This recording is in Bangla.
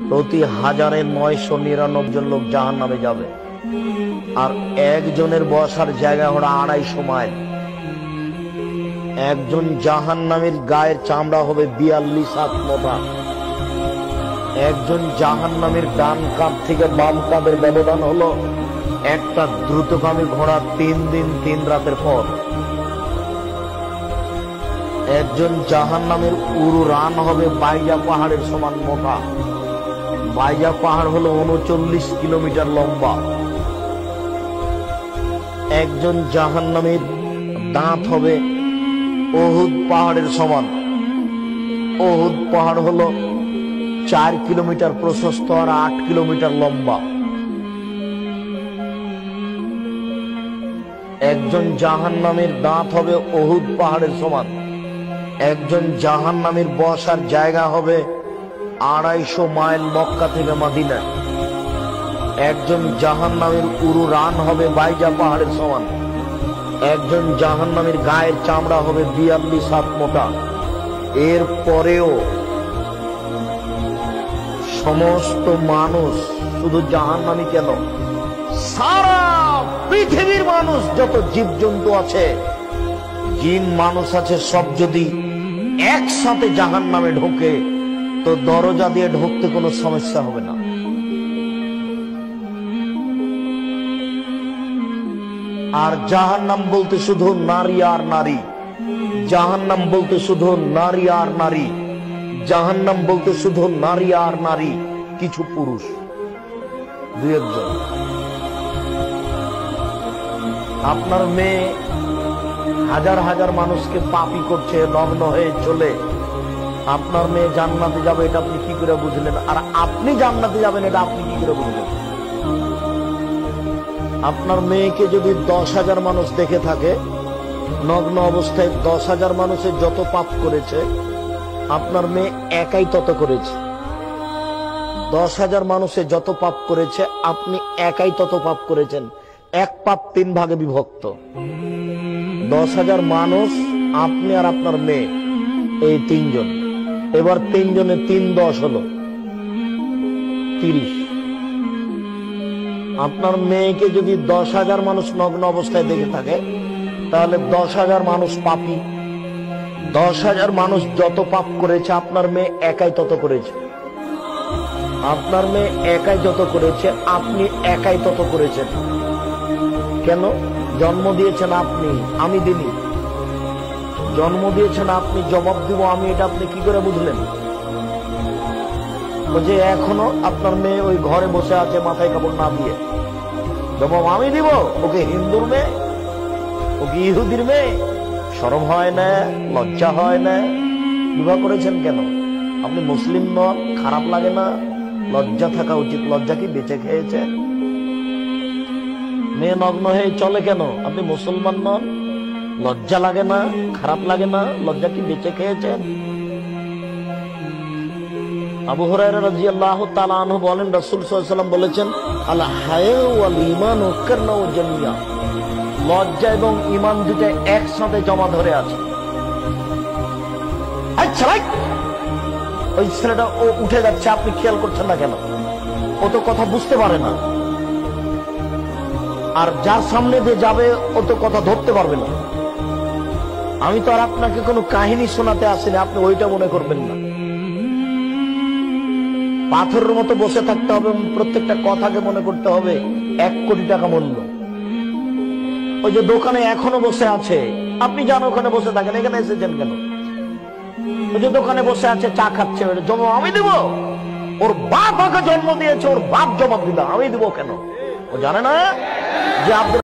প্রতি 1999 জন লোক জাহান্নামে যাবে, আর একজনের বসার জায়গা হলো 250 মাইল। একজন জাহান্নামীর গায়ের চামড়া হবে 42 হাত মোটা। একজন জাহান্নামীর ডান কাঁধ থেকে বাম কাঁধের ব্যবধান হলো একটা দ্রুতগামী ঘোড়া 3 দিন 3 রাতের পর। একজন জাহান্নামীর উরু রান হবে বাইজা পাহাড়ের সমান মোটা। বাইজা পাহাড় হলো 39 কিলোমিটার লম্বা। একজন জাহান্নামীর দাঁত হবে ওহুদ পাহাড়ের সমান। ওহুদ পাহাড় হলো 4 কিলোমিটার প্রশস্ত আর 8 কিলোমিটার লম্বা। একজন জাহান্নামীর দাঁত হবে ওহুদ পাহাড়ের সমান। একজন জাহান্নামীর বসার জায়গা হবে 250 মাইল মক্কা থেকে মদিনা। একজন জাহান্নামীর উরু রান হবে বাইজা পাহাড়ের সমান। একজন জাহান্নামীর গায়ের চামড়া হবে 42 হাত মোটা। এর পরেও সমস্ত মানুষ, শুধু জাহান্নামী কেন, সারা পৃথিবীর মানুষ, যত জীবজন্তু আছে, জিন মানুষ আছে, সব যদি একসাথে জাহান্নামে ঢোকে তো দরজা দিয়ে ঢুকতে কোনো সমস্যা হবে না। আর জাহান্নাম বলতে শুধু নারী আর নারী, জাহান্নাম বলতে শুধু নারী আর নারী, জাহান্নাম বলতে শুধু নারী আর নারী, কিছু পুরুষ 2-1 জন। আপনার মেয়ে হাজার হাজার মানুষকে পাপী করছে, নগ্ন হয়ে চলে, আপনার মেয়ে জান্নাতে যাবে এটা আপনি কি করে বুঝলেন? আর আপনি জান্নাতে যাবেন এটা আপনি কি করে বুঝলেন? আপনার মেয়েকে যদি 10,000 মানুষ দেখে থাকে নগ্ন অবস্থায়, 10,000 মানুষে যত পাপ করেছে আপনার মেয়ে একাই তত করেছে। 10,000 মানুষে যত পাপ করেছে আপনি একাই তত পাপ করেছেন। এক পাপ 3 ভাগে বিভক্ত। 10,000 মানুষ, আপনি আর আপনার মেয়ে, এই 3 জন। এবার 3 জনে 3 10 হলো 30। আপনার মেয়েকে যদি 10,000 মানুষ নগ্ন অবস্থায় দেখে থাকে তাহলে 10,000 মানুষ পাপী। 10,000 মানুষ যত পাপ করেছে আপনার মেয়ে একাই তত করেছে। আপনার মেয়ে একাই যত করেছে আপনি একাই তত করেছেন। কেন? জন্ম দিয়েছেন আপনি, আমি দিনি। জন্ম দিয়েছেন আপনি, জবাব দিব আমি, এটা আপনি কি করে বুঝলেন? যে এখনো আপনার মেয়ে ওই ঘরে বসে আছে মাথায় কাপড় না দিয়ে, জবাব আমি দিব। ওকে হিন্দুর মেয়ে, ওকে ইহুদির মেয়ে, শরম হয় না, লজ্জা হয় না? বিবাহ করেছেন কেন? আপনি মুসলিম নন, খারাপ লাগে না? লজ্জা থাকা উচিত। লজ্জা কি বেঁচে খেয়েছেন? মেয়ে নগ্ন হয়ে চলে কেন? আপনি মুসলমান নন, লজ্জা লাগে না, খারাপ লাগে না? লজ্জা কি বেঁচে খেয়েছেন? আবু হুরায়রা রাদিয়াল্লাহু তাআলা আনহু বলেন, রাসূল সাল্লাল্লাহু আলাইহি ওয়াসাল্লাম বলেছেন, আল হায়া ওয়াল ঈমানু কারনাউ জামিয়া। লজ্জা এবং ঈমান দুটো একসাথে জমা ধরে আছে। আচ্ছা ভাই, ওই ছেলেটা ও উঠে যাচ্ছে, আপনি খেয়াল করছেন না কেন? ও তো কথা বুঝতে পারে না। আর যার সামনে দিয়ে যাবে ও তো কথা ধরতে পারবে না। আমি তো আর আপনাকে কোনো কাহিনী শোনাতে আসিনি, আপনি ওইটা মনে করবেন না। পাথরের মতো বসে থাকতে হবে, প্রত্যেকটা কথাকে মনে করতে হবে 1 কোটি টাকা মূল্য। ওই যে দোকানে এখনো বসে আছে, আপনি যান ওখানে বসে থাকেন, এখানে এসেছেন কেন? ওই যে দোকানে বসে আছে চা খাচ্ছে, জবাব আমি দিব। ওর বাপ ওকে জন্ম দিয়েছে, ওর বাপ জবাব দিল, আমি দিব কেন? ও জানে না যে আপনি